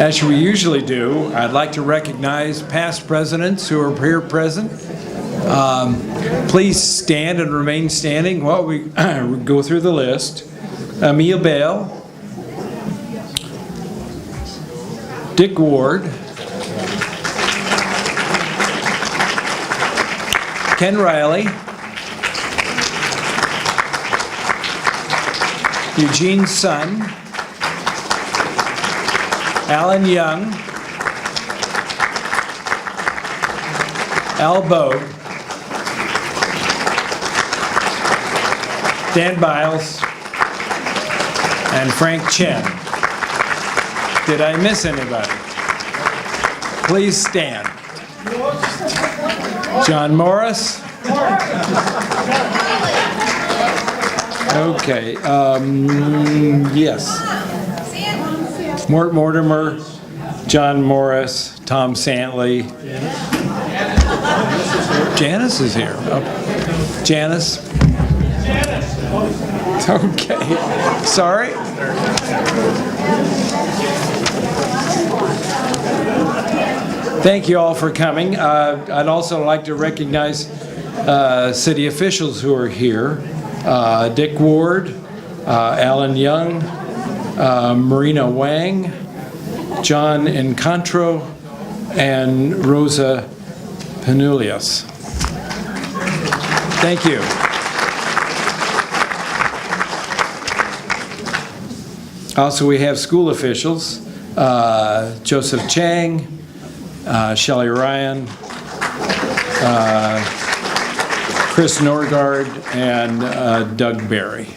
As we usually do, I'd like to recognize past presidents who are here present. Please stand and remain standing while we go through the list. Emil Bale, Dick Ward, Ken Riley, Eugene Sun, Alan Young, Al Bogue, Dan Biles, and Frank Chen. Did I miss anybody? Please stand. John Morris. Okay, yes. Mort Mortimer, John Morris, Tom Santley. Janice is here. Oh, Janice. Okay. Sorry. Thank you all for coming. I'd also like to recognize city officials who are here. Dick Ward, Alan Young, Marino Wang, John Encontro, and Rosa Penulias. Thank you. Also, we have school officials, Joseph Chang, Shelley Ryan, Chris Norgard, and Doug Berry.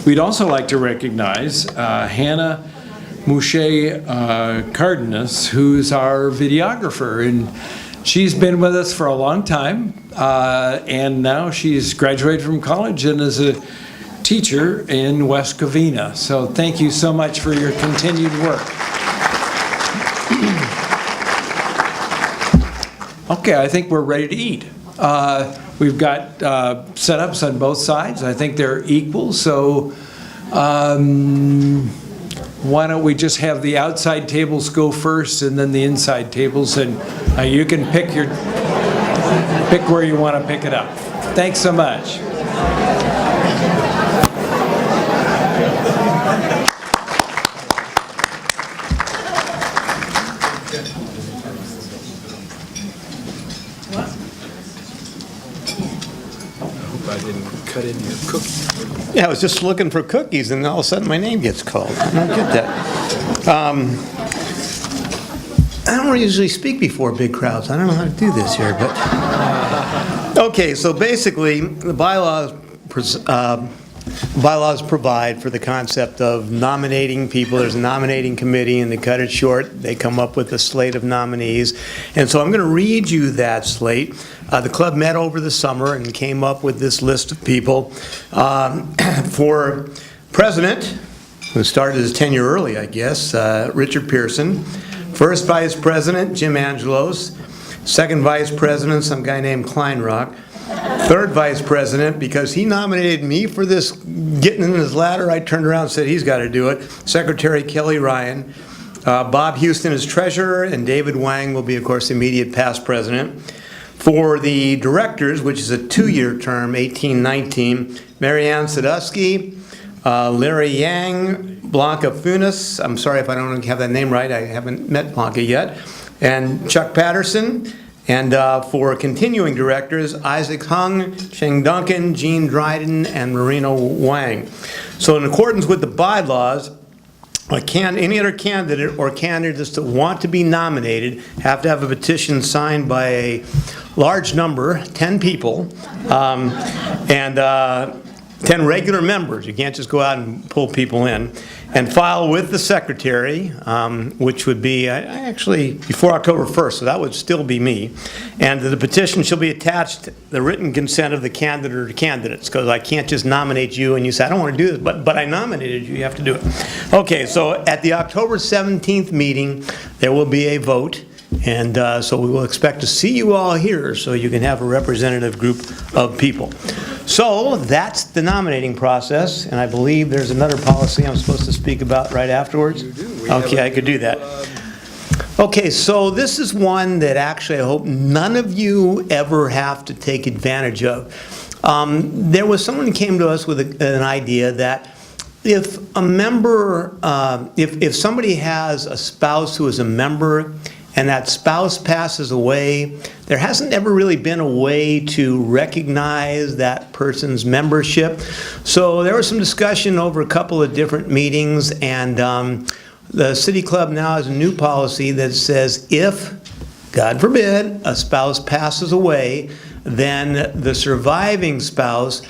We'd also like to recognize Hannah Mouche Cardenas, who's our videographer, and she's been with us for a long time, and now she's graduated from college and is a teacher in West Covina. So thank you so much for your continued work. Okay, I think we're ready to eat. We've got setups on both sides. I think they're equal, so why don't we just have the outside tables go first and then the inside tables, and you can pick where you want to pick it up. Thanks so much. Yeah, I was just looking for cookies, and all of a sudden my name gets called. I don't get that. I don't usually speak before big crowds. I don't know how to do this here, but okay. So basically, the bylaws provide for the concept of nominating people. There's a nominating committee, and to cut it short, they come up with a slate of nominees. And so I'm going to read you that slate. The club met over the summer and came up with this list of people. For president, who started his tenure early, I guess, Richard Pearson. First vice president, Jim Angelos. Second vice president, some guy named Kleinrock. Third vice president, because he nominated me for this getting in his ladder, I turned around and said he's got to do it. Secretary Kelly Ryan. Bob Houston is treasurer, and David Wang will be, of course, immediate past president. For the directors, which is a 2-year term, 18-19, Marianne Sadusky, Larry Yang, Blanca Funes, I'm sorry if I don't have that name right, I haven't met Blanca yet, and Chuck Patterson. And for continuing directors, Isaac Hung, Sheng Duncan, Gene Dryden, and Marino Wang. So in accordance with the bylaws, any other candidate or candidates that want to be nominated have to have a petition signed by a large number, 10 people, and 10 regular members. You can't just go out and pull people in. And file with the secretary, which would be, I actually, before October 1st, so that would still be me. And to the petition shall be attached the written consent of the candidate or candidates, because I can't just nominate you and you say, I don't want to do this, but I nominated you, you have to do it. Okay, so at the October 17th meeting, there will be a vote. And so we will expect to see you all here so you can have a representative group of people. So that's the nominating process, and I believe there's another policy I'm supposed to speak about right afterwards. You do. Okay, I could do that. Okay, so this is one that actually I hope none of you ever have to take advantage of. There was someone who came to us with an idea that if a member, if somebody has a spouse who is a member and that spouse passes away, there hasn't ever really been a way to recognize that person's membership. So there was some discussion over a couple of different meetings, and the City Club now has a new policy that says if, God forbid, a spouse passes away, then the surviving spouse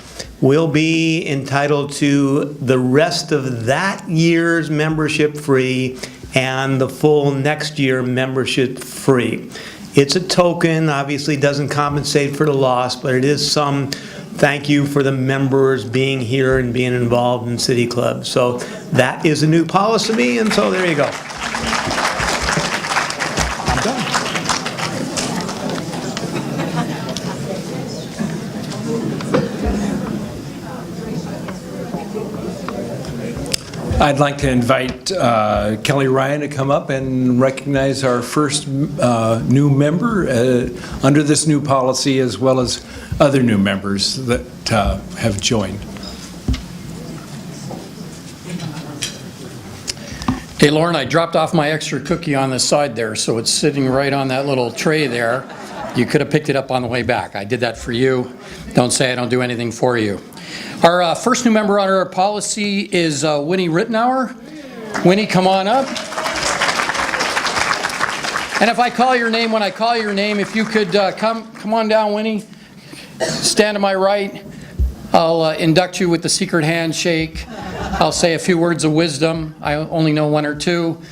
will be entitled to the rest of that year's membership free and the full next year membership free. It's a token, obviously doesn't compensate for the loss, but it is some thank you for the members being here and being involved in City Club. So that is a new policy, and so there you go. I'm done. I'd like to invite Kelly Ryan to come up and recognize our first new member under this new policy, as well as other new members that have joined. Hey, Lauren, I dropped off my extra cookie on the side there, so it's sitting right on that little tray there. You could have picked it up on the way back. I did that for you. Don't say I don't do anything for you. Our first new member on our policy is Winnie Rittenauer. Winnie, come on up. And if I call your name, when I call your name, if you could come on down, Winnie. Stand to my right. I'll induct you with the secret handshake. I'll say a few words of wisdom. I only know one or two.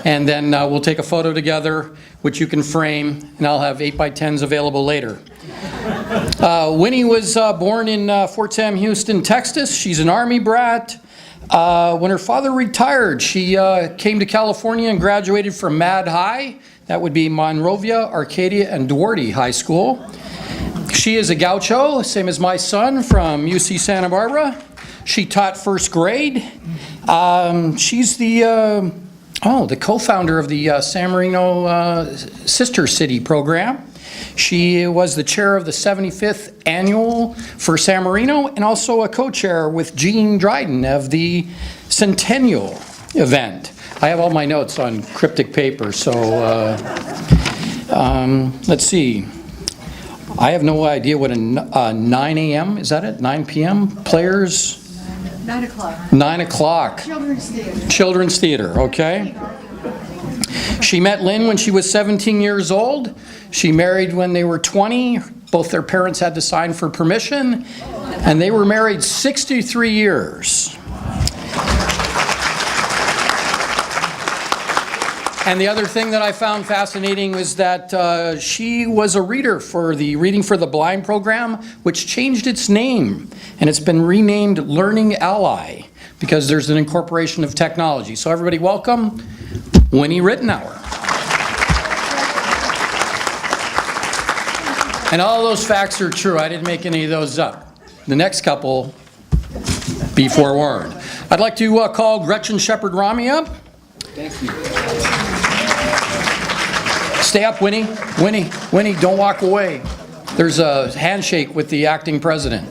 And then we'll take a photo together, which you can frame, and I'll have 8x10s available later. Winnie was born in Fort Sam Houston, Texas. She's an Army brat. When her father retired, she came to California and graduated from Mad High. That would be Monrovia, Arcadia, and Duarte High School. She is a gaucho, same as my son, from UC Santa Barbara. She taught first grade. She's the co-founder of the San Marino Sister City program. She was the chair of the 75th annual for San Marino, and also a co-chair with Gene Dryden of the Centennial event. I have all my notes on cryptic paper, so let's see. I have no idea what a 9 a.m., is that it? 9 p.m. players? 9 o'clock. 9 o'clock. Children's theater. Children's theater, okay. She met Lynn when she was 17 years old. She married when they were 20. Both their parents had to sign for permission, and they were married 63 years. And the other thing that I found fascinating was that she was a reader for the Reading for the Blind program, which changed its name, and it's been renamed Learning Ally because there's an incorporation of technology. So everybody welcome Winnie Rittenauer. And all those facts are true. I didn't make any of those up. The next couple, be forewarned. I'd like to call Gretchen Shepard-Rami up. Thank you. Stay up, Winnie. Winnie, don't walk away. There's a handshake with the acting president.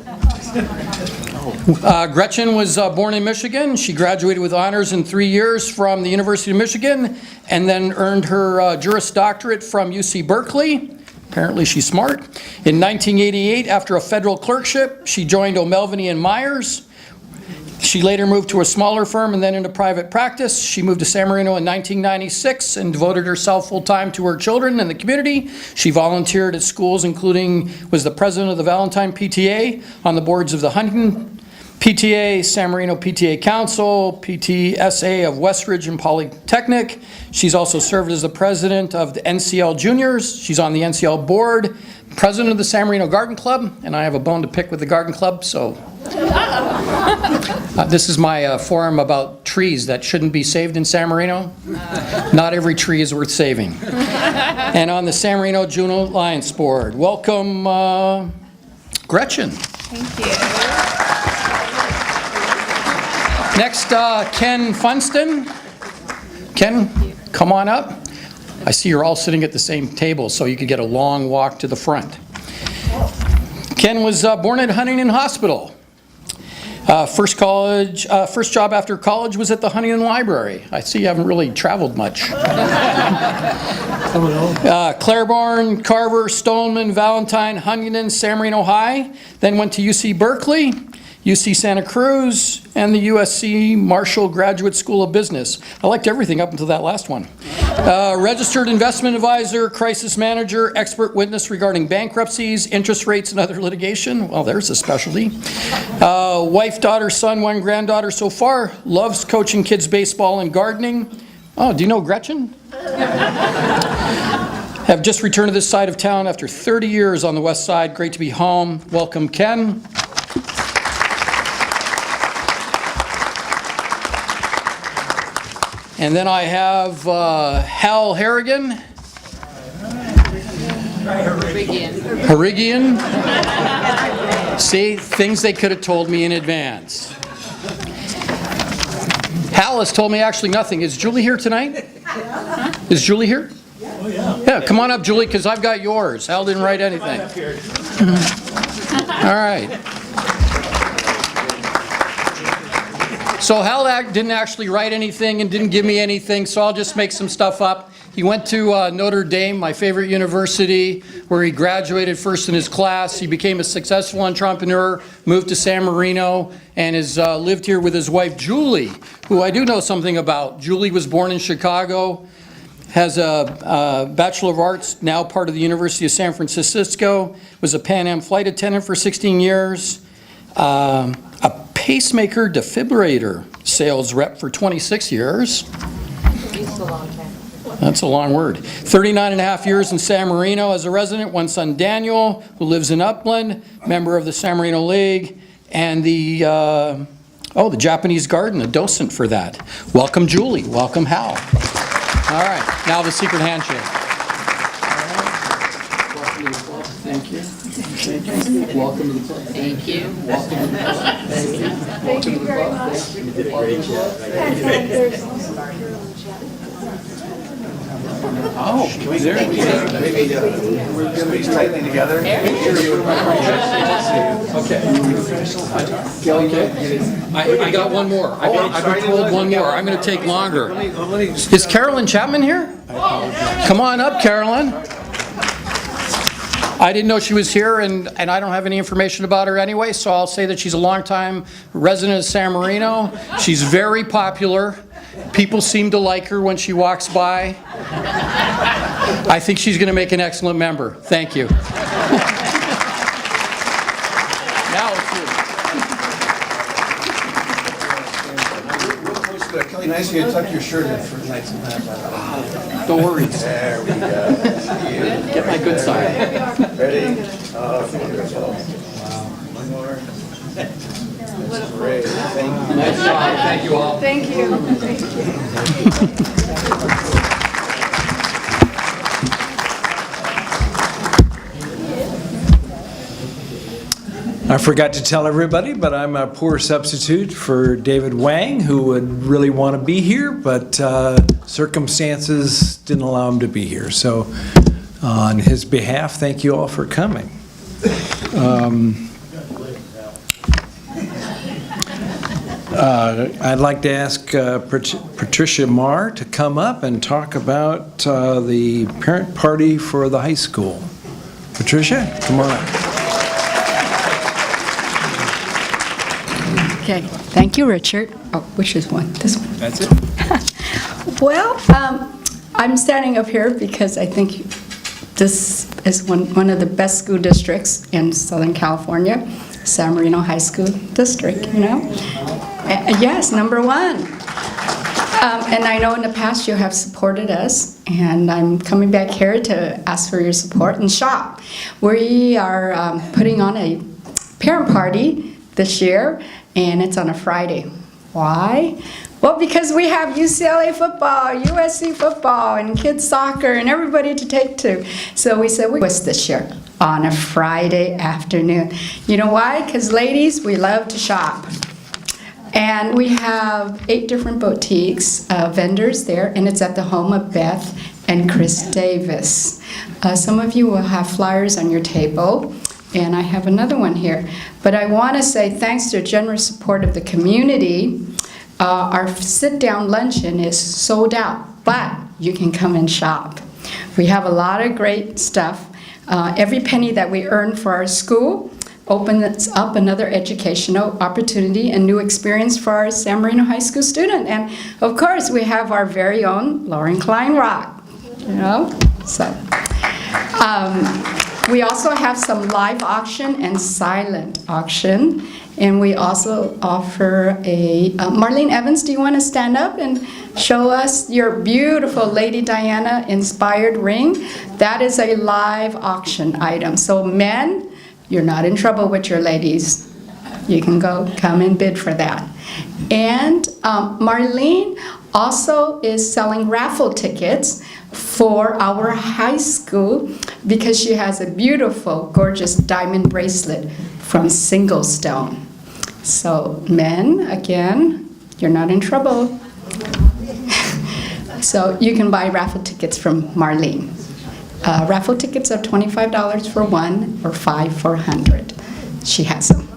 Gretchen was born in Michigan. She graduated with honors in 3 years from the University of Michigan and then earned her Juris Doctorate from UC Berkeley. Apparently she's smart. In 1988, after a federal clerkship, she joined O'Melveny and Myers. She later moved to a smaller firm and then into private practice. She moved to San Marino in 1996 and devoted herself full-time to her children and the community. She volunteered at schools, including was the president of the Valentine PTA, on the boards of the Huntington PTA, San Marino PTA Council, PTSA of Westridge and Polytechnic. She's also served as the president of the NCL Juniors. She's on the NCL board, president of the San Marino Garden Club, and I have a bone to pick with the Garden Club, so. This is my forum about trees that shouldn't be saved in San Marino. Not every tree is worth saving. And on the San Marino Juneau Alliance Board. Welcome, Gretchen. Thank you. Next, Ken Funston. Ken, come on up. I see you're all sitting at the same table, so you could get a long walk to the front. Ken was born at Huntington Hospital. First job after college was at the Huntington Library. I see you haven't really traveled much. Claiborne, Carver, Stoneman, Valentine, Huntington, San Marino High. Then went to UC Berkeley, UC Santa Cruz, and the USC Marshall Graduate School of Business. I liked everything up until that last one. Registered investment advisor, crisis manager, expert witness regarding bankruptcies, interest rates, and other litigation. Well, there's a specialty. Wife, daughter, son, one granddaughter so far. Loves coaching kids baseball and gardening. Oh, do you know Gretchen? Have just returned to this side of town after 30 years on the west side. Great to be home. Welcome, Ken. And then I have Hal Harrigan. Harrigan. See, things they could have told me in advance. Hal has told me actually nothing. Is Julie here tonight? Is Julie here? Yeah, come on up, Julie, because I've got yours. Hal didn't write anything. All right. So Hal didn't actually write anything and didn't give me anything, so I'll just make some stuff up. He went to Notre Dame, my favorite university, where he graduated first in his class. He became a successful entrepreneur, moved to San Marino, and has lived here with his wife, Julie, who I do know something about. Julie was born in Chicago, has a Bachelor of Arts, now part of the University of San Francisco, was a Pan Am flight attendant for 16 years, a pacemaker defibrillator sales rep for 26 years. That's a long word. 39 and a half years in San Marino as a resident. One son, Daniel, who lives in Upland, member of the San Marino League, and the Japanese garden, a docent for that. Welcome, Julie. Welcome, Hal. All right, now the secret handshake. Thank you. Welcome to the club. Thank you. Welcome to the club. Thank you. Thank you very much. You did a great job. Oh, there we go. We're squeezed tightly together. Okay. I got one more. I've been told one more. I'm going to take longer. Is Carolyn Chapman here? Come on up, Carolyn. I didn't know she was here, and I don't have any information about her anyway, so I'll say that she's a longtime resident of San Marino. She's very popular. People seem to like her when she walks by. I think she's going to make an excellent member. Thank you. Now it's you. Kelly, nice of you to tuck your shirt in for tonight's event. Don't worry. There we go. Get my good side. Ready? Oh, wonderful. Wow. One more. This is great. Thank you. Nice job. Thank you all. Thank you. Thank you. I forgot to tell everybody, but I'm a poor substitute for David Wang, who would really want to be here, but circumstances didn't allow him to be here. So on his behalf, thank you all for coming. I'd like to ask Patricia Marr to come up and talk about the parent party for the high school. Patricia, come on up. Okay, thank you, Richard. Oh, which is one? This one. That's it. Well, I'm standing up here because I think this is one of the best school districts in Southern California. San Marino High School District, you know? Yes, number one. And I know in the past you have supported us, and I'm coming back here to ask for your support and shop. We are putting on a parent party this year, and it's on a Friday. Why? Well, because we have UCLA football, USC football, and kids soccer, and everybody to take to. So we said we was this year on a Friday afternoon. You know why? Because ladies, we love to shop. And we have 8 different boutiques, vendors there, and it's at the home of Beth and Chris Davis. Some of you will have flyers on your table, and I have another one here. But I want to say thanks to the generous support of the community, our sit-down luncheon is sold out, but you can come and shop. We have a lot of great stuff. Every penny that we earn for our school opens up another educational opportunity and new experience for our San Marino High School student. And of course, we have our very own Lauren Kleinrock, you know? So, we also have some live auction and silent auction. And we also offer a, Marlene Evans, do you want to stand up and show us your beautiful Lady Diana inspired ring? That is a live auction item. So men, you're not in trouble with your ladies. You can come and bid for that. And Marlene also is selling raffle tickets for our high school because she has a beautiful, gorgeous diamond bracelet from Single Stone. So men, again, you're not in trouble. So you can buy raffle tickets from Marlene. Raffle tickets are $25 for one or $5 for 100. She has them.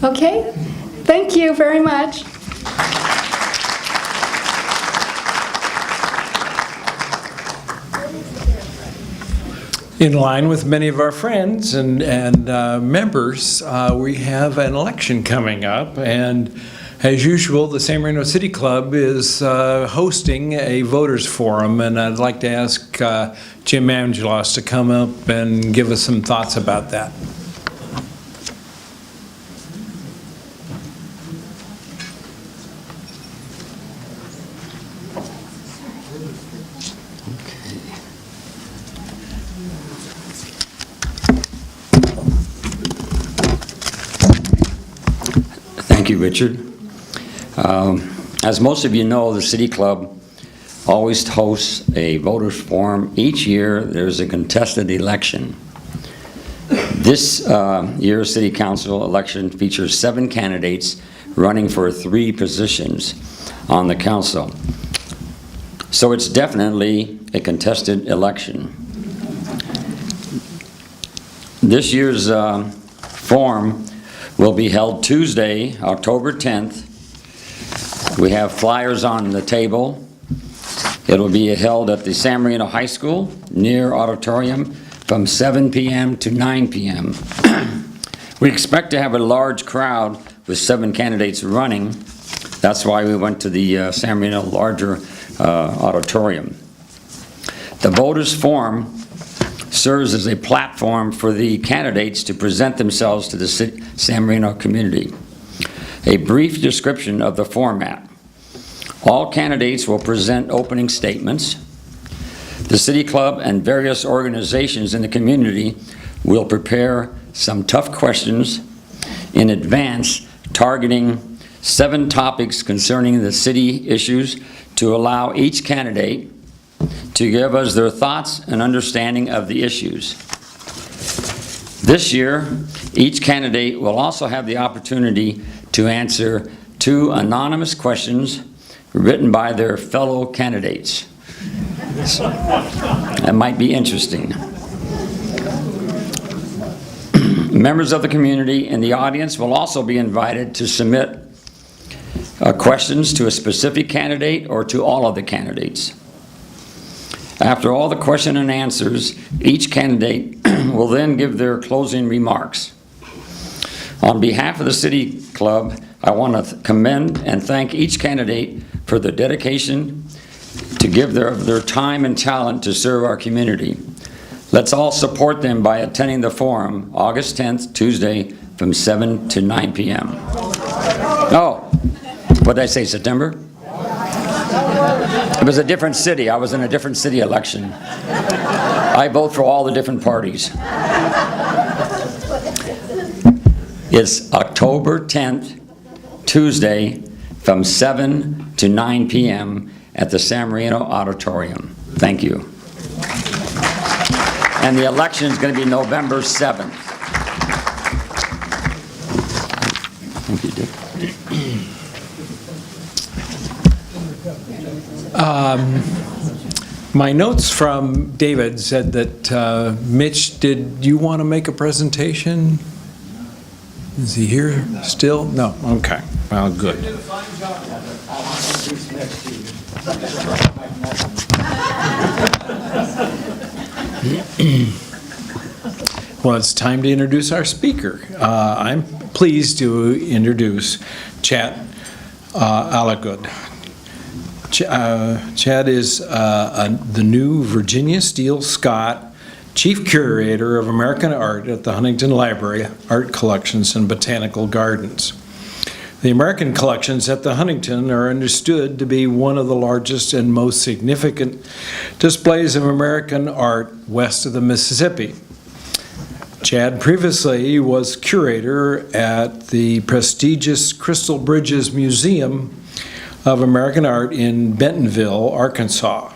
Okay? Thank you very much. In line with many of our friends and members, we have an election coming up, and as usual, the San Marino City Club is hosting a voters forum, and I'd like to ask Jim Angelos to come up and give us some thoughts about that. Thank you, Richard. As most of you know, the City Club always hosts a voters forum. Each year, there's a contested election. This year's City Council election features 7 candidates running for 3 positions on the council. So it's definitely a contested election. This year's forum will be held Tuesday, October 10th. We have flyers on the table. It will be held at the San Marino High School near auditorium from 7 p.m. to 9 p.m. We expect to have a large crowd with 7 candidates running. That's why we went to the San Marino larger auditorium. The voters forum serves as a platform for the candidates to present themselves to the San Marino community. A brief description of the format. All candidates will present opening statements. The City Club and various organizations in the community will prepare some tough questions in advance, targeting 7 topics concerning the city issues to allow each candidate to give us their thoughts and understanding of the issues. This year, each candidate will also have the opportunity to answer 2 anonymous questions written by their fellow candidates. That might be interesting. Members of the community and the audience will also be invited to submit questions to a specific candidate or to all of the candidates. After all the question and answers, each candidate will then give their closing remarks. On behalf of the City Club, I want to commend and thank each candidate for their dedication to give their time and talent to serve our community. Let's all support them by attending the forum August 10th, Tuesday, from 7 to 9 p.m. Oh, what did I say, September? It was a different city. I was in a different city election. I vote for all the different parties. It's October 10th, Tuesday, from 7 to 9 p.m. at the San Marino Auditorium. Thank you. And the election is going to be November 7th. Thank you, Dick. My notes from David said that, Mitch, did you want to make a presentation? Is he here still? No, okay, well, good. Well, it's time to introduce our speaker. I'm pleased to introduce Chad Alagood. Chad is the new Virginia Steele Scott Chief Curator of American Art at the Huntington Library, Art Collections and Botanical Gardens. The American collections at the Huntington are understood to be one of the largest and most significant displays of American art west of the Mississippi. Chad previously was curator at the prestigious Crystal Bridges Museum of American Art in Bentonville, Arkansas.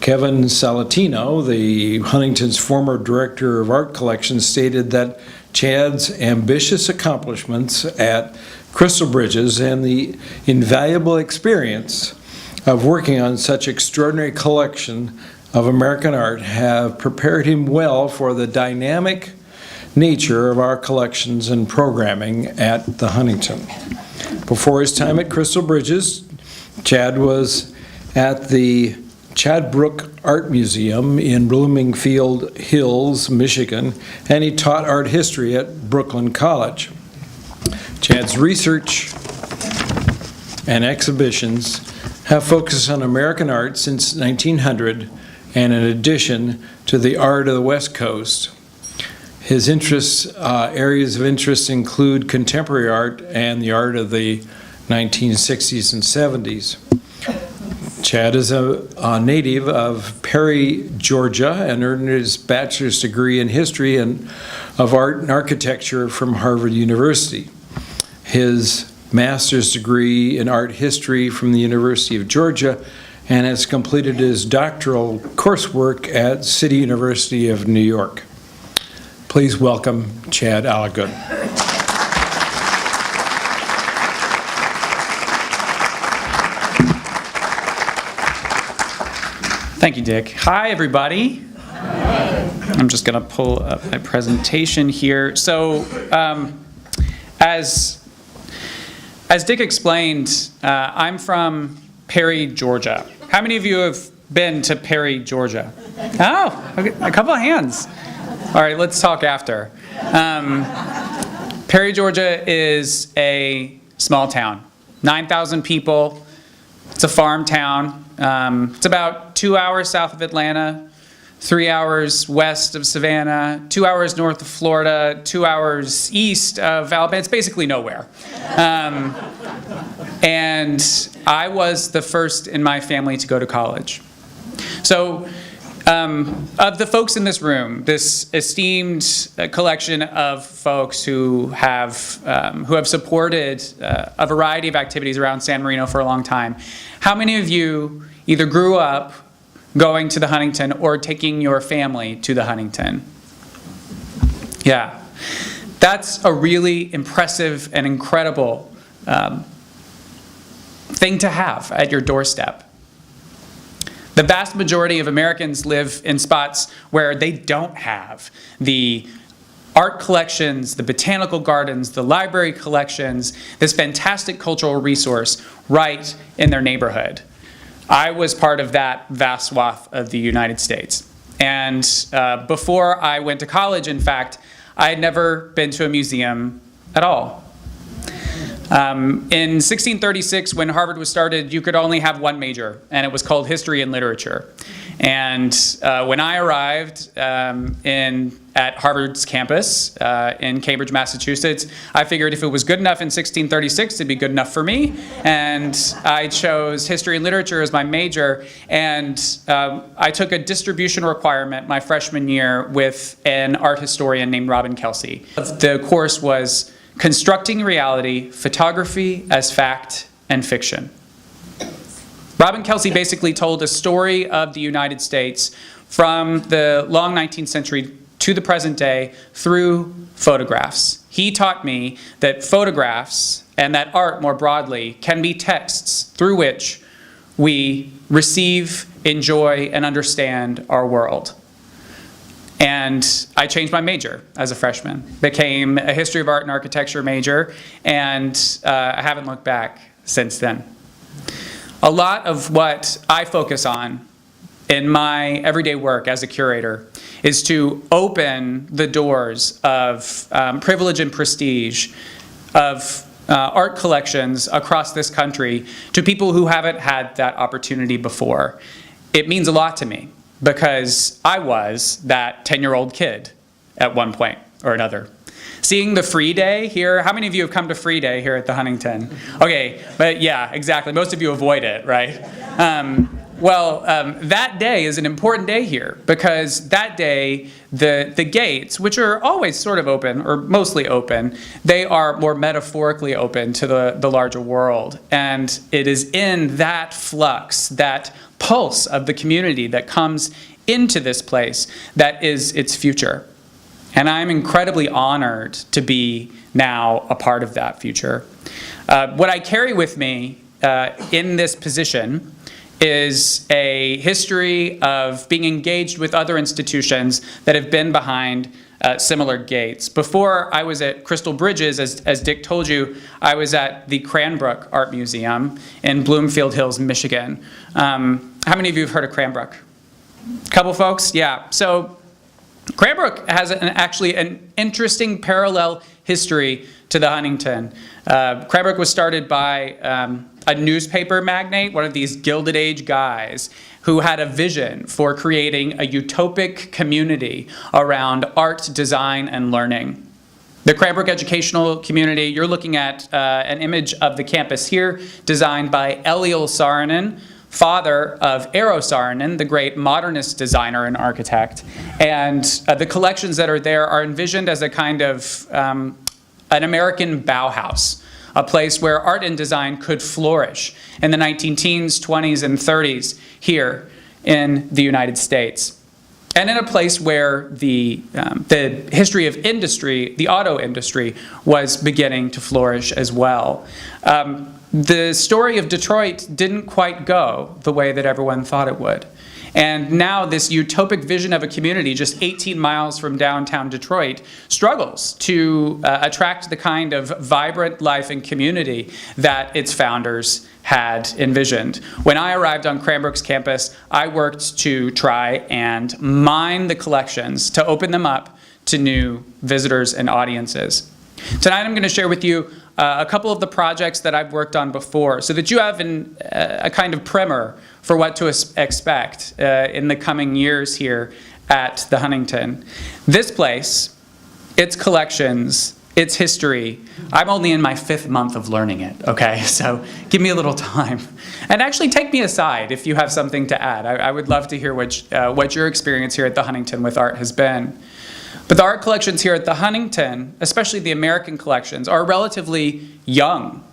Kevin Salatino, the Huntington's former director of art collections, stated that Chad's ambitious accomplishments at Crystal Bridges and the invaluable experience of working on such extraordinary collection of American art have prepared him well for the dynamic nature of our collections and programming at the Huntington. Before his time at Crystal Bridges, Chad was at the Chadbrook Art Museum in Bloomingfield Hills, Michigan, and he taught art history at Brooklyn College. Chad's research and exhibitions have focused on American art since 1900, and in addition to the art of the West Coast. His areas of interest include contemporary art and the art of the 1960s and 70s. Chad is a native of Perry, Georgia, and earned his bachelor's degree in history and of art and architecture from Harvard University. His master's degree in art history from the University of Georgia, and has completed his doctoral coursework at City University of New York. Please welcome Chad Alagood. Thank you, Dick. Hi, everybody. I'm just going to pull up my presentation here. So, as Dick explained, I'm from Perry, Georgia. How many of you have been to Perry, Georgia? Oh, okay, a couple of hands. All right, let's talk after. Perry, Georgia is a small town, 9,000 people. It's a farm town. It's about 2 hours south of Atlanta, 3 hours west of Savannah, 2 hours north of Florida, 2 hours east of Alabama. It's basically nowhere. And I was the first in my family to go to college. So, of the folks in this room, this esteemed collection of folks who have supported a variety of activities around San Marino for a long time, how many of you either grew up going to the Huntington or taking your family to the Huntington? Yeah, that's a really impressive and incredible thing to have at your doorstep. The vast majority of Americans live in spots where they don't have the art collections, the botanical gardens, the library collections, this fantastic cultural resource right in their neighborhood. I was part of that vast swath of the United States. And before I went to college, in fact, I had never been to a museum at all. In 1636, when Harvard was started, you could only have one major, and it was called history and literature. And when I arrived at Harvard's campus in Cambridge, Massachusetts, I figured if it was good enough in 1636, it'd be good enough for me. And I chose history and literature as my major. And I took a distribution requirement my freshman year with an art historian named Robin Kelsey. The course was Constructing Reality, Photography as Fact and Fiction. Robin Kelsey basically told a story of the United States from the long 19th century to the present day through photographs. He taught me that photographs and that art more broadly can be texts through which we receive, enjoy, and understand our world. And I changed my major as a freshman, became a history of art and architecture major, and I haven't looked back since then. A lot of what I focus on in my everyday work as a curator is to open the doors of privilege and prestige of art collections across this country to people who haven't had that opportunity before. It means a lot to me because I was that 10-year-old kid at one point or another. Seeing the Free Day here, how many of you have come to Free Day here at the Huntington? Okay, but yeah, exactly. Most of you avoid it, right? That day is an important day here because that day, the gates, which are always sort of open or mostly open, they are more metaphorically open to the larger world. And it is in that flux, that pulse of the community that comes into this place that is its future. And I'm incredibly honored to be now a part of that future. What I carry with me in this position is a history of being engaged with other institutions that have been behind similar gates. Before I was at Crystal Bridges, as Dick told you, I was at the Cranbrook Art Museum in Bloomfield Hills, Michigan. How many of you have heard of Cranbrook? A couple folks? Yeah. So Cranbrook has actually an interesting parallel history to the Huntington. Cranbrook was started by a newspaper magnate, one of these Gilded Age guys, who had a vision for creating a utopic community around art, design, and learning. The Cranbrook educational community, you're looking at an image of the campus here, designed by Eliel Saarinen, father of Eero Saarinen, the great modernist designer and architect. And the collections that are there are envisioned as a kind of an American Bauhaus, a place where art and design could flourish in the 19-teens, 20s, and 30s here in the United States. And in a place where the history of industry, the auto industry, was beginning to flourish as well. The story of Detroit didn't quite go the way that everyone thought it would. And now this utopic vision of a community just 18 miles from downtown Detroit struggles to attract the kind of vibrant life and community that its founders had envisioned. When I arrived on Cranbrook's campus, I worked to try and mine the collections, to open them up to new visitors and audiences. Tonight I'm going to share with you a couple of the projects that I've worked on before so that you have a kind of primer for what to expect in the coming years here at the Huntington. This place, its collections, its history, I'm only in my 5th month of learning it, okay? So give me a little time. And actually take me aside if you have something to add. I would love to hear what your experience here at the Huntington with art has been. But the art collections here at the Huntington, especially the American collections, are relatively young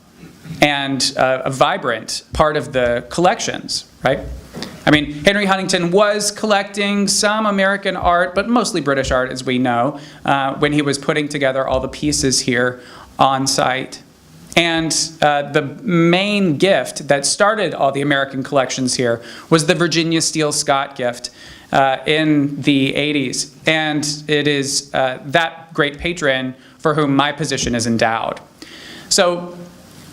and a vibrant part of the collections, right? I mean, Henry Huntington was collecting some American art, but mostly British art, as we know, when he was putting together all the pieces here on site. And the main gift that started all the American collections here was the Virginia Steele Scott gift in the 80s. And it is that great patron for whom my position is endowed. So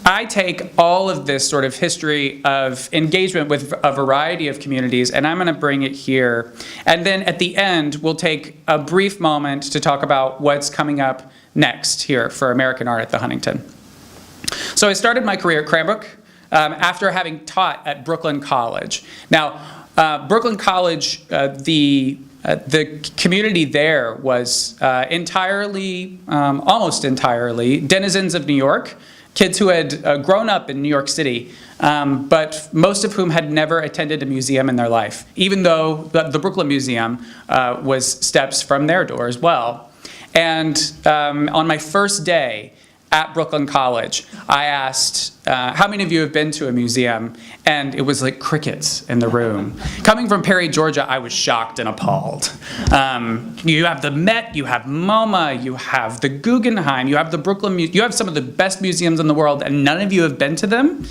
I take all of this sort of history of engagement with a variety of communities, and I'm going to bring it here. And then at the end, we'll take a brief moment to talk about what's coming up next here for American art at the Huntington. So I started my career at Cranbrook after having taught at Brooklyn College. Now, Brooklyn College, the community there was entirely, almost entirely, denizens of New York, kids who had grown up in New York City, but most of whom had never attended a museum in their life, even though the Brooklyn Museum was steps from their door as well. And on my first day at Brooklyn College, I asked, how many of you have been to a museum? And it was like crickets in the room. Coming from Perry, Georgia, I was shocked and appalled. You have the Met, you have MoMA, you have the Guggenheim, you have the Brooklyn Museum, you have some of the best museums in the world, and none of you have been to them?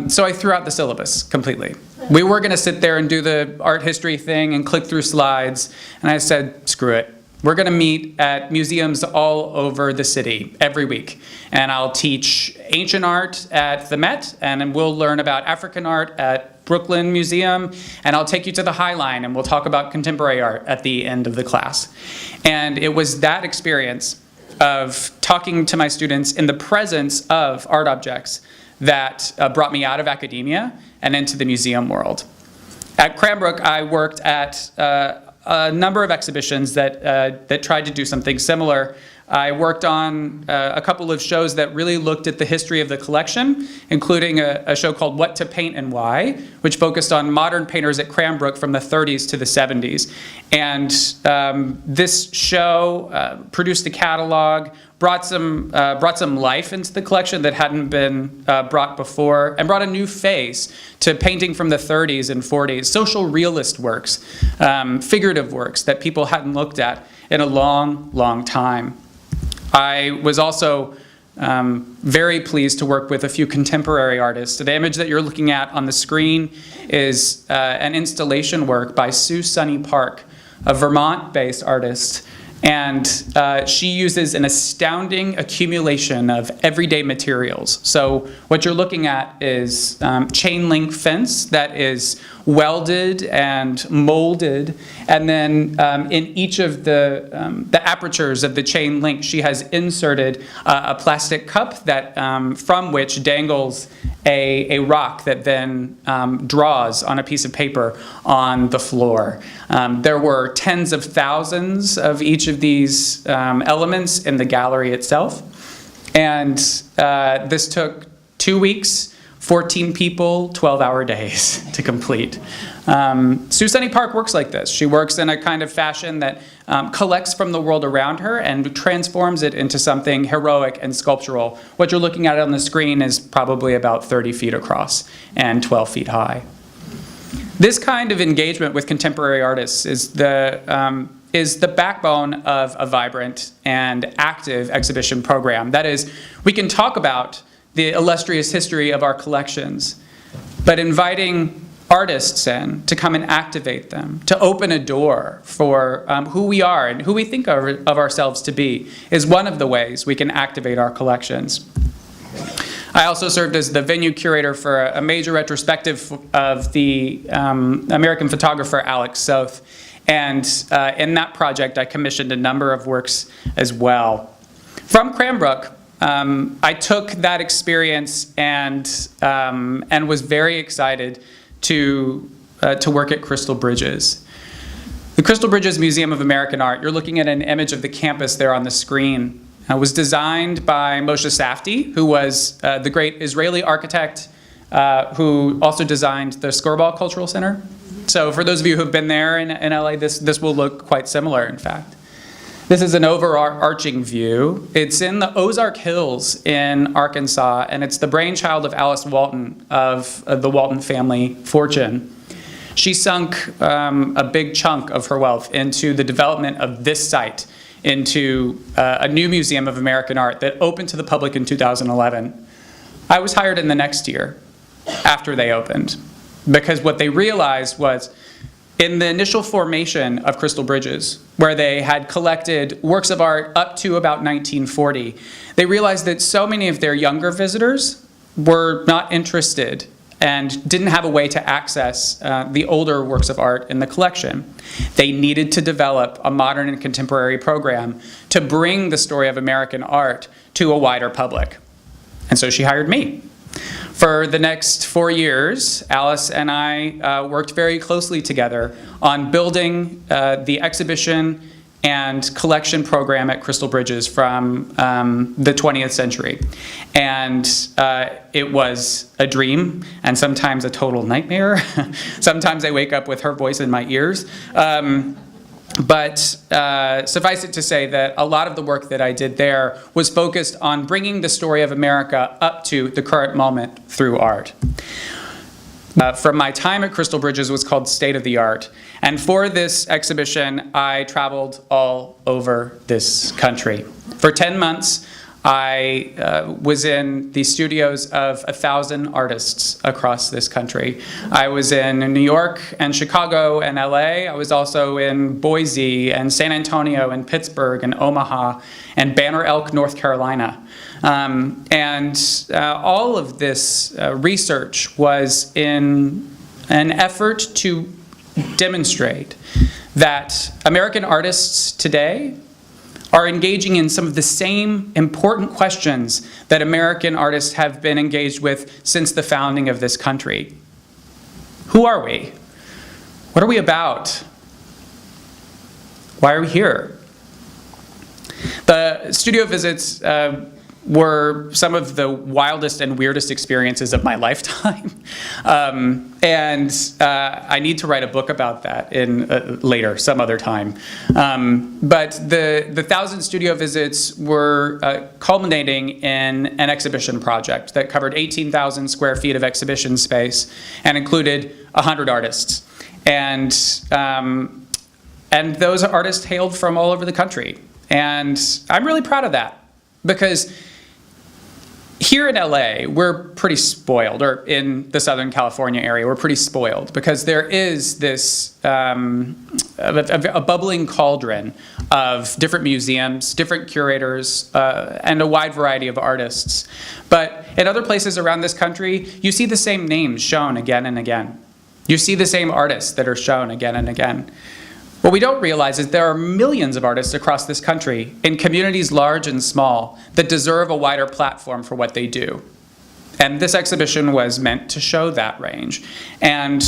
So I threw out the syllabus completely. We were gonna sit there and do the art history thing and click through slides, and I said, screw it. We're going to meet at museums all over the city every week. And I'll teach ancient art at the Met, and then we'll learn about African art at Brooklyn Museum, and I'll take you to the High Line, and we'll talk about contemporary art at the end of the class. And it was that experience of talking to my students in the presence of art objects that brought me out of academia and into the museum world. At Cranbrook, I worked at a number of exhibitions that tried to do something similar. I worked on a couple of shows that really looked at the history of the collection, including a show called What to Paint and Why, which focused on modern painters at Cranbrook from the 30s to the 70s. And this show produced a catalog, brought some life into the collection that hadn't been brought before, and brought a new face to painting from the 30s and 40s, social realist works, figurative works that people hadn't looked at in a long, long time. I was also very pleased to work with a few contemporary artists. The image that you're looking at on the screen is an installation work by Sue Sunny Park, a Vermont-based artist. And she uses an astounding accumulation of everyday materials. So what you're looking at is chain link fence that is welded and molded, and then in each of the apertures of the chain link, she has inserted a plastic cup that from which dangles a rock that then draws on a piece of paper on the floor. There were tens of thousands of each of these elements in the gallery itself. And this took 2 weeks, 14 people, 12-hour days to complete. Sue Sunny Park works like this. She works in a kind of fashion that collects from the world around her and transforms it into something heroic and sculptural. What you're looking at on the screen is probably about 30 feet across and 12 feet high. This kind of engagement with contemporary artists is the backbone of a vibrant and active exhibition program. That is, we can talk about the illustrious history of our collections, but inviting artists in to come and activate them, to open a door for who we are and who we think of ourselves to be, is one of the ways we can activate our collections. I also served as the venue curator for a major retrospective of the American photographer Alex Soth, and in that project I commissioned a number of works as well. From Cranbrook, I took that experience and was very excited to work at Crystal Bridges. The Crystal Bridges Museum of American Art, you're looking at an image of the campus there on the screen. It was designed by Moshe Safdie, who was the great Israeli architect who also designed the Skirball Cultural Center. So for those of you who have been there in LA, this will look quite similar, in fact. This is an overarching view. It's in the Ozark Hills in Arkansas, and it's the brainchild of Alice Walton of the Walton family fortune. She sunk a big chunk of her wealth into the development of this site, into a new museum of American art that opened to the public in 2011. I was hired in the next year after they opened, because what they realized was, in the initial formation of Crystal Bridges, where they had collected works of art up to about 1940, they realized that so many of their younger visitors were not interested and didn't have a way to access the older works of art in the collection. They needed to develop a modern and contemporary program to bring the story of American art to a wider public. And so she hired me. For the next 4 years, Alice and I worked very closely together on building the exhibition and collection program at Crystal Bridges from the 20th century. And it was a dream and sometimes a total nightmare. Sometimes I wake up with her voice in my ears. But suffice it to say that a lot of the work that I did there was focused on bringing the story of America up to the current moment through art. From my time at Crystal Bridges was called State of the Art. And for this exhibition, I traveled all over this country. For 10 months, I was in the studios of 1,000 artists across this country. I was in New York and Chicago and LA. I was also in Boise and San Antonio and Pittsburgh and Omaha and Banner Elk, North Carolina. All of this research was in an effort to demonstrate that American artists today are engaging in some of the same important questions that American artists have been engaged with since the founding of this country. Who are we? What are we about? Why are we here? The studio visits were some of the wildest and weirdest experiences of my lifetime. I need to write a book about that in later, some other time. But the 1,000 studio visits were culminating in an exhibition project that covered 18,000 square feet of exhibition space and included 100 artists. And those artists hailed from all over the country. And I'm really proud of that, because here in LA, we're pretty spoiled, or in the Southern California area, we're pretty spoiled, because there is this a bubbling cauldron of different museums, different curators, and a wide variety of artists. But in other places around this country, you see the same names shown again and again. You see the same artists that are shown again and again. What we don't realize is there are millions of artists across this country, in communities large and small, that deserve a wider platform for what they do. And this exhibition was meant to show that range. And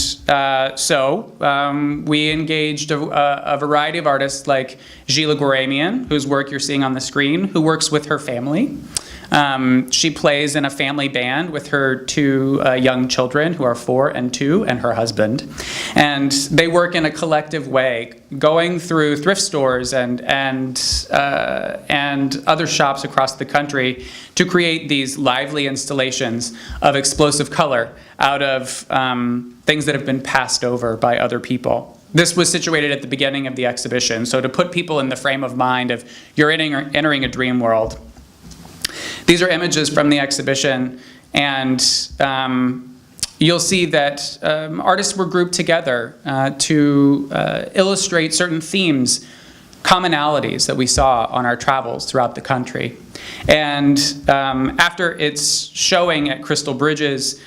we engaged a variety of artists like Gila Gouramian, whose work you're seeing on the screen, who works with her family. She plays in a family band with her 2 young children, who are 4 and 2, and her husband. And they work in a collective way, going through thrift stores and other shops across the country to create these lively installations of explosive color out of things that have been passed over by other people. This was situated at the beginning of the exhibition, so to put people in the frame of mind of you're entering a dream world. These are images from the exhibition, and you'll see that artists were grouped together to illustrate certain themes, commonalities that we saw on our travels throughout the country. And after its showing at Crystal Bridges,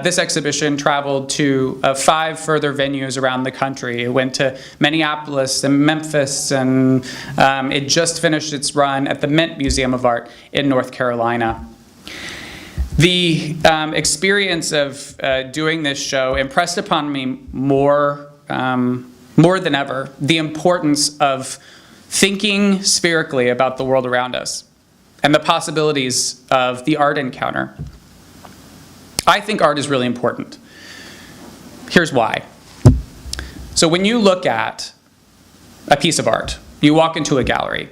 this exhibition traveled to 5 further venues around the country. It went to Minneapolis and Memphis, and it just finished its run at the Mint Museum of Art in North Carolina. The experience of doing this show impressed upon me more than ever the importance of thinking spherically about the world around us and the possibilities of the art encounter. I think art is really important. Here's why. So when you look at a piece of art, you walk into a gallery,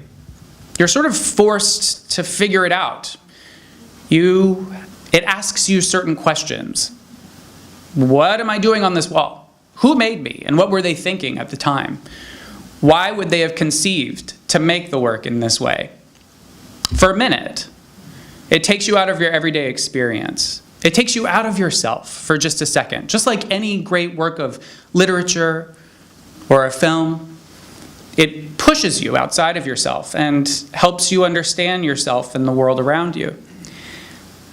you're sort of forced to figure it out. It asks you certain questions. What am I doing on this wall? Who made me, and what were they thinking at the time? Why would they have conceived to make the work in this way? For a minute, it takes you out of your everyday experience. It takes you out of yourself for just a second. Just like any great work of literature or a film, it pushes you outside of yourself and helps you understand yourself and the world around you.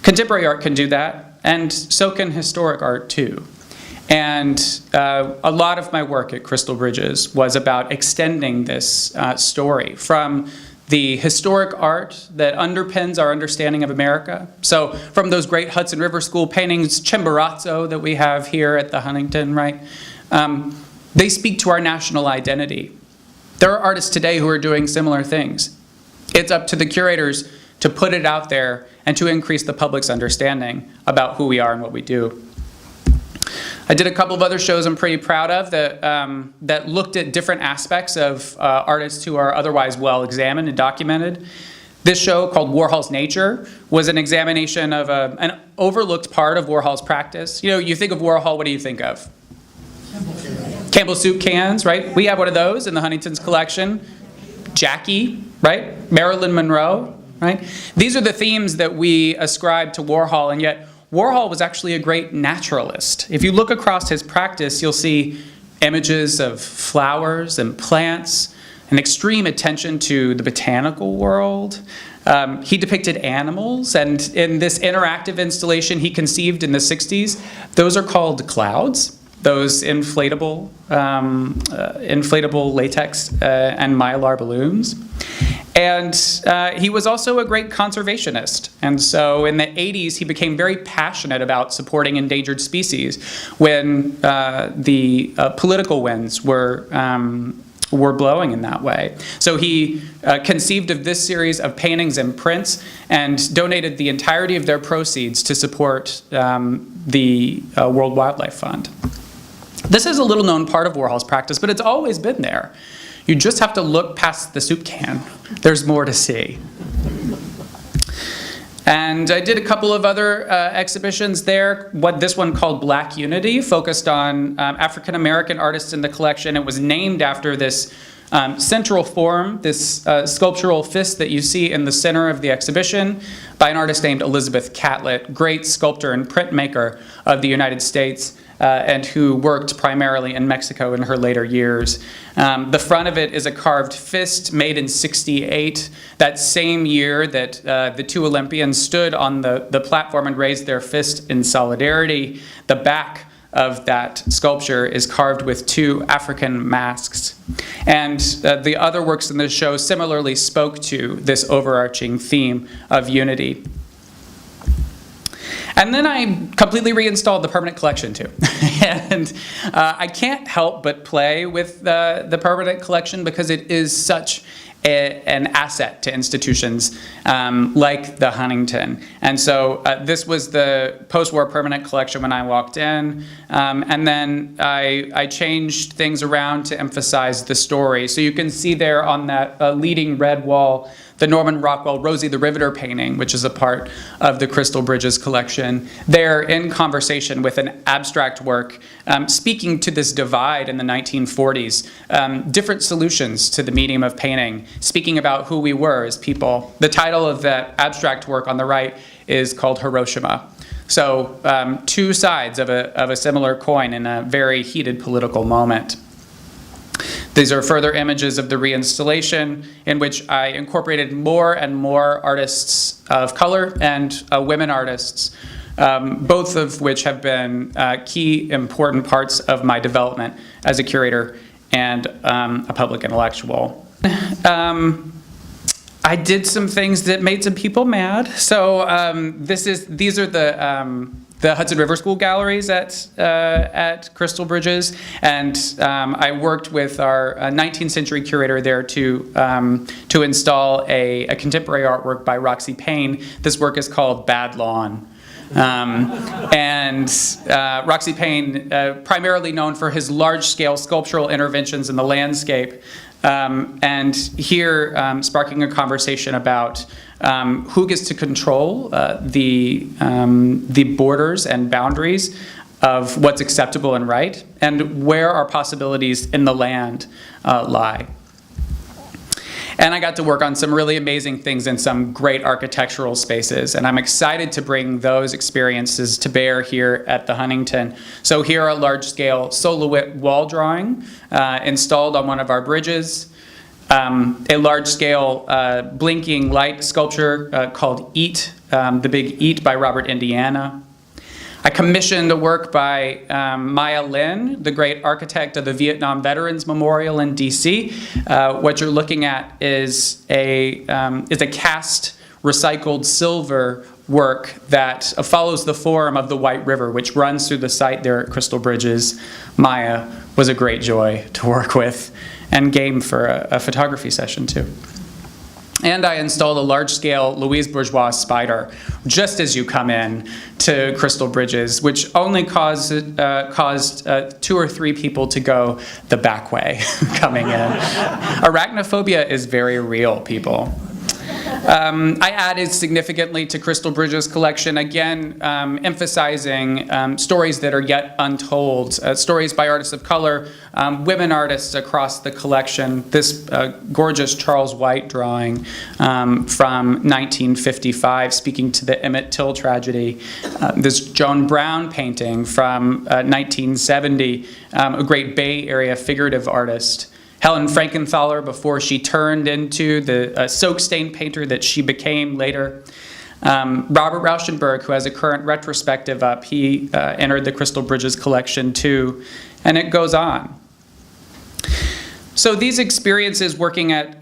Contemporary art can do that, and so can historic art too. And a lot of my work at Crystal Bridges was about extending this story from the historic art that underpins our understanding of America. So from those great Hudson River School paintings, Chimborazo, that we have here at the Huntington, right? They speak to our national identity. There are artists today who are doing similar things. It's up to the curators to put it out there and to increase the public's understanding about who we are and what we do. I did a couple of other shows I'm pretty proud of that looked at different aspects of artists who are otherwise well examined and documented. This show, called Warhol's Nature, was an examination of an overlooked part of Warhol's practice. You know, you think of Warhol, what do you think of? Campbell soup cans, right? We have one of those in the Huntington's collection. Jackie, right? Marilyn Monroe, right? These are the themes that we ascribe to Warhol, and yet Warhol was actually a great naturalist. If you look across his practice, you'll see images of flowers and plants, an extreme attention to the botanical world. He depicted animals, and in this interactive installation he conceived in the 60s, those are called clouds. Those inflatable latex and mylar balloons. And he was also a great conservationist. And so in the 80s, he became very passionate about supporting endangered species when the political winds were blowing in that way. So he conceived of this series of paintings and prints and donated the entirety of their proceeds to support the World Wildlife Fund. This is a little known part of Warhol's practice, but it's always been there. You just have to look past the soup can. There's more to see. And I did a couple of other exhibitions there. This one called Black Unity focused on African American artists in the collection. It was named after this central form, this sculptural fist that you see in the center of the exhibition by an artist named Elizabeth Catlett, great sculptor and printmaker of the United States, and who worked primarily in Mexico in her later years. The front of it is a carved fist made in '68, that same year that the two Olympians stood on the platform and raised their fist in solidarity. The back of that sculpture is carved with two African masks. And the other works in the show similarly spoke to this overarching theme of unity. And then I completely reinstalled the permanent collection too. And I can't help but play with the permanent collection because it is such an asset to institutions like the Huntington. And so this was the post-war permanent collection when I walked in. And then I changed things around to emphasize the story. So you can see there on that leading red wall, the Norman Rockwell Rosie the Riveter painting, which is a part of the Crystal Bridges collection. They're in conversation with an abstract work speaking to this divide in the 1940s, different solutions to the medium of painting, speaking about who we were as people. The title of that abstract work on the right is called Hiroshima. So two sides of a similar coin in a very heated political moment. These are further images of the reinstallation in which I incorporated more and more artists of color and women artists, both of which have been key important parts of my development as a curator and a public intellectual. I did some things that made some people mad. So these are the Hudson River School galleries at Crystal Bridges, and I worked with our 19th century curator there to install a contemporary artwork by Roxy Payne. This work is called Bad Lawn. Roxy Payne, primarily known for his large-scale sculptural interventions in the landscape, and here sparking a conversation about who gets to control the borders and boundaries of what's acceptable and right, and where our possibilities in the land lie. And I got to work on some really amazing things in some great architectural spaces, and I'm excited to bring those experiences to bear here at the Huntington. So here a large-scale Soloist wall drawing installed on one of our bridges, a large-scale blinking light sculpture called Eat, the Big Eat by Robert Indiana. I commissioned a work by Maya Lin, the great architect of the Vietnam Veterans Memorial in DC. What you're looking at is a cast recycled silver work that follows the form of the White River, which runs through the site there at Crystal Bridges. Maya was a great joy to work with and game for a photography session too. And I installed a large-scale Louise Bourgeois spider just as you come in to Crystal Bridges, which only caused 2 or 3 people to go the back way coming in. Arachnophobia is very real, people. I added significantly to Crystal Bridges' collection, again, emphasizing stories that are yet untold, stories by artists of color, women artists across the collection. This gorgeous Charles White drawing from 1955, speaking to the Emmett Till tragedy. This Joan Brown painting from 1970, a great Bay Area figurative artist. Helen Frankenthaler, before she turned into the soak stain painter that she became later. Robert Rauschenberg, who has a current retrospective up, he entered the Crystal Bridges collection too, and it goes on. So these experiences working at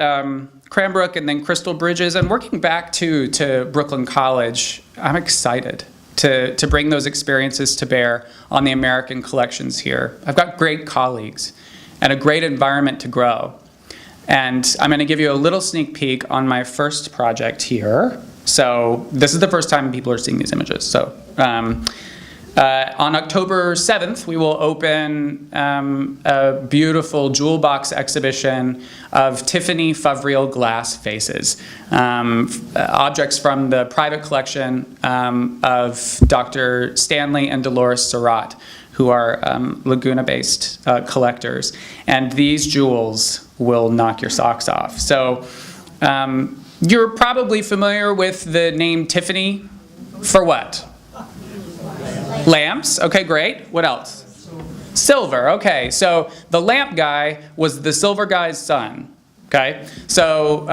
Cranbrook and then Crystal Bridges and working back to Brooklyn College, I'm excited to bring those experiences to bear on the American collections here. I've got great colleagues and a great environment to grow. And I'm going to give you a little sneak peek on my first project here. So this is the first time people are seeing these images. So on October 7th, we will open a beautiful jewel box exhibition of Tiffany Favriel glass vases, objects from the private collection of Dr. Stanley and Dolores Surratt, who are Laguna-based collectors. And these jewels will knock your socks off. So you're probably familiar with the name Tiffany for what? Lamps. Okay, great. What else? Silver. Okay, so the lamp guy was the silver guy's son. Okay, so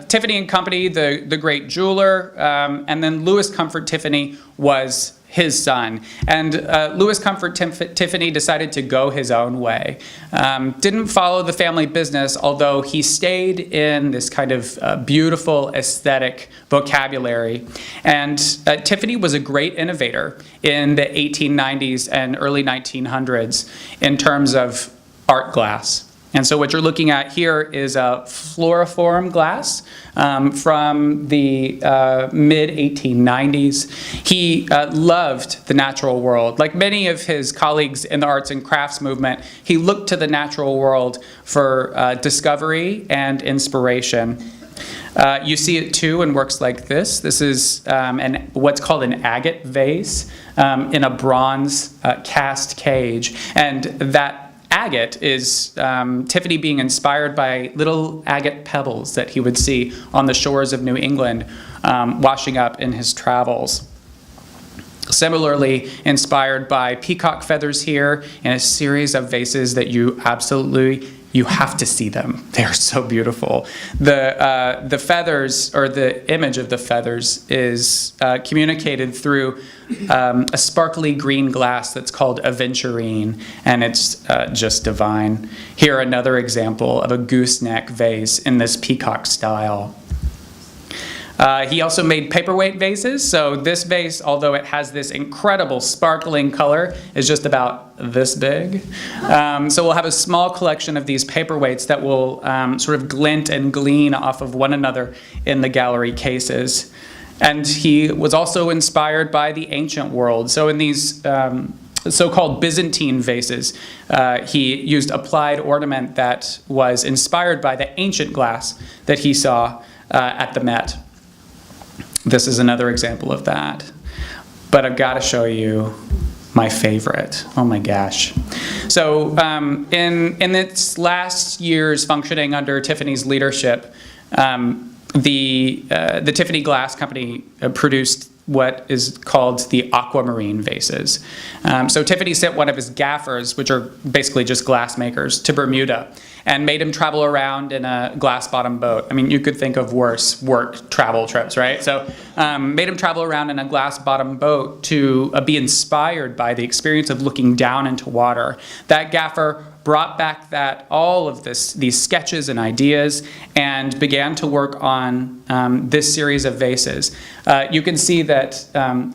Tiffany and Company, the great jeweler, and then Louis Comfort Tiffany was his son. And Louis Comfort Tiffany decided to go his own way. Didn't follow the family business, although he stayed in this kind of beautiful aesthetic vocabulary. And Tiffany was a great innovator in the 1890s and early 1900s in terms of art glass. And so what you're looking at here is a fluoroform glass from the mid-1890s. He loved the natural world. Like many of his colleagues in the arts and crafts movement, he looked to the natural world for discovery and inspiration. You see it too in works like this. This is what's called an agate vase in a bronze cast cage. And that agate is Tiffany being inspired by little agate pebbles that he would see on the shores of New England washing up in his travels. Similarly inspired by peacock feathers here in a series of vases that you have to see them. They are so beautiful. The feathers, or the image of the feathers, is communicated through a sparkly green glass that's called aventurine, and it's just divine. Here, another example of a gooseneck vase in this peacock style. He also made paperweight vases. So this vase, although it has this incredible sparkling color, is just about this big. So we'll have a small collection of these paperweights that will sort of glint and gleam off of one another in the gallery cases. And he was also inspired by the ancient world. So in these so-called Byzantine vases, he used applied ornament that was inspired by the ancient glass that he saw at the Met. This is another example of that. But I've got to show you my favorite. Oh my gosh. So in its last years functioning under Tiffany's leadership, the Tiffany Glass Company produced what is called the aquamarine vases. So Tiffany sent one of his gaffers, which are basically just glass makers, to Bermuda and made him travel around in a glass-bottom boat. I mean, you could think of worse work travel trips, right? So made him travel around in a glass-bottom boat to be inspired by the experience of looking down into water. That gaffer brought back all of these sketches and ideas and began to work on this series of vases. You can see that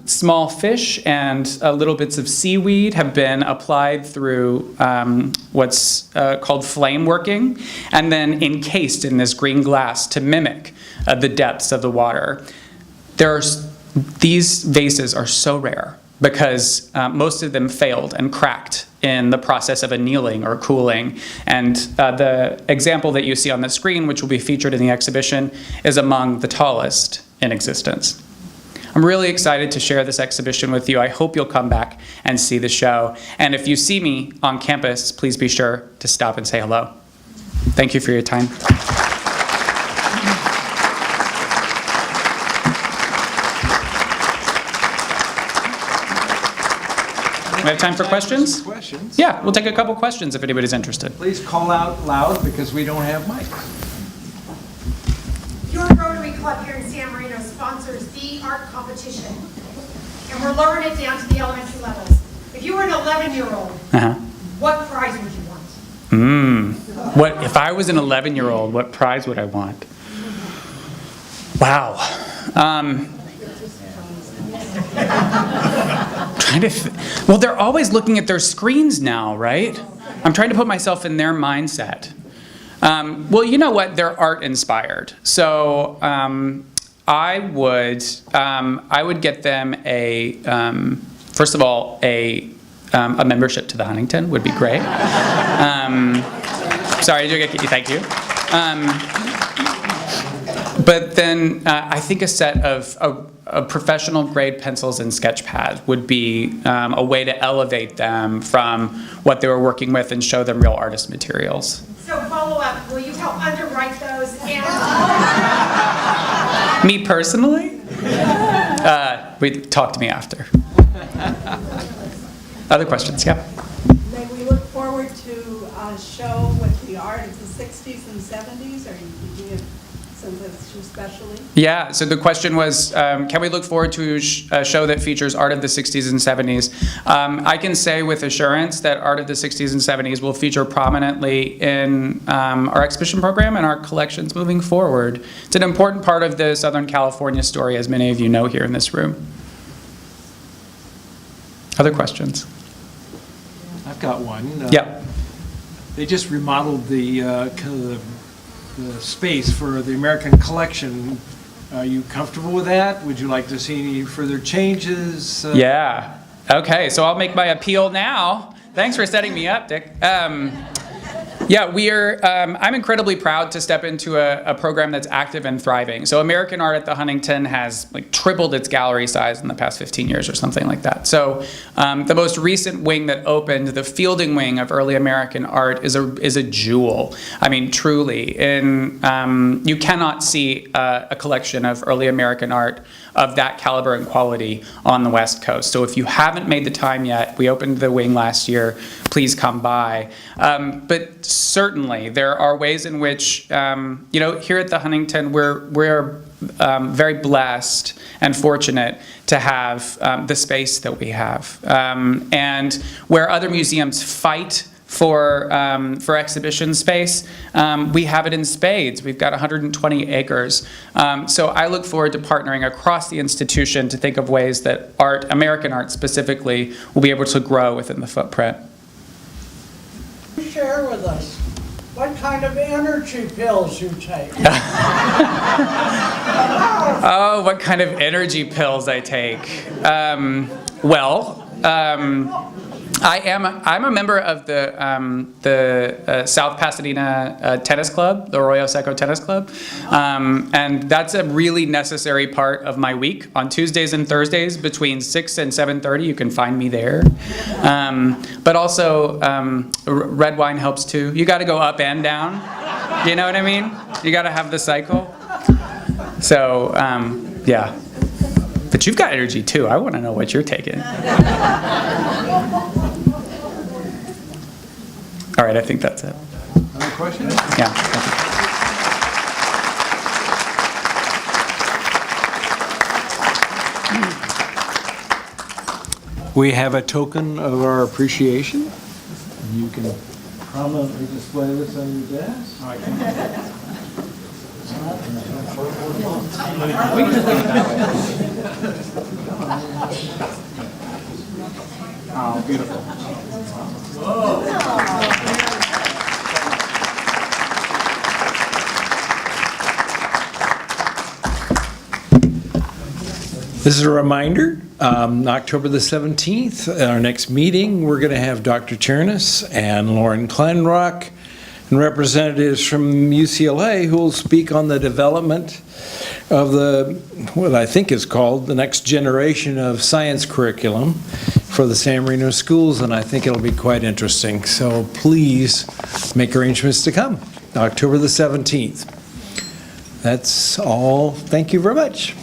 small fish and little bits of seaweed have been applied through what's called flame working and then encased in this green glass to mimic the depths of the water. These vases are so rare because most of them failed and cracked in the process of annealing or cooling. And the example that you see on the screen, which will be featured in the exhibition, is among the tallest in existence. I'm really excited to share this exhibition with you. I hope you'll come back and see the show. And if you see me on campus, please be sure to stop and say hello. Thank you for your time. We have time for questions? Questions? Yeah, we'll take a couple questions if anybody's interested. Please call out loud because we don't have mics. Your Rotary Club here in San Marino sponsors the art competition, and we're lowering it down to the elementary levels. If you were an 11-year-old, what prize would you want? What if I was an 11-year-old? What prize would I want? Wow. Well, they're always looking at their screens now, right? I'm trying to put myself in their mindset. Well, you know what? They're art inspired. So I would get them first of all, a membership to the Huntington would be great. Sorry, thank you. But then I think a set of professional grade pencils and sketch pads would be a way to elevate them from what they were working with and show them real artist materials. So follow up, will you help underwrite those and... Me personally? Talk to me after. Other questions? Yeah. May we look forward to a show with the art of the 60s and 70s, or did you give some that's your specialty? Yeah, so the question was, can we look forward to a show that features art of the 60s and 70s? I can say with assurance that art of the 60s and 70s will feature prominently in our exhibition program and our collections moving forward. It's an important part of the Southern California story, as many of you know here in this room. Other questions? I've got one. Yeah. They just remodeled the kind of the space for the American collection. Are you comfortable with that? Would you like to see any further changes? Yeah. Okay, so I'll make my appeal now. Thanks for setting me up, Dick. Yeah, I'm incredibly proud to step into a program that's active and thriving. So American Art at the Huntington has tripled its gallery size in the past 15 years or something like that. So the most recent wing that opened, the Fielding Wing of Early American Art, is a jewel. I mean, truly. You cannot see a collection of early American art of that caliber and quality on the West Coast. So if you haven't made the time yet, we opened the wing last year, please come by. But certainly there are ways in which, here at the Huntington, we're very blessed and fortunate to have the space that we have. And where other museums fight for exhibition space, we have it in spades. We've got 120 acres. So I look forward to partnering across the institution to think of ways that American art specifically, will be able to grow within the footprint. Share with us what kind of energy pills you take. Oh, what kind of energy pills I take? I'm a member of the South Pasadena Tennis Club, the Arroyo Seco Tennis Club, and that's a really necessary part of my week. On Tuesdays and Thursdays between 6 and 7:30, you can find me there. But also, red wine helps too. You got to go up and down. You know what I mean? You got to have the cycle. So, yeah. But you've got energy too. I want to know what you're taking. All right, I think that's it. Other questions? Yeah. Thank you. We have a token of our appreciation. You can prominently display this on your desk. Oh, beautiful. This is a reminder, October the 17th, at our next meeting, we're going to have Dr. Chernis and Lauren Klenrock and representatives from UCLA who will speak on the development of what I think is called the next generation of science curriculum for the San Marino schools, and I think it'll be quite interesting. So please make arrangements to come, October the 17th. That's all. Thank you very much.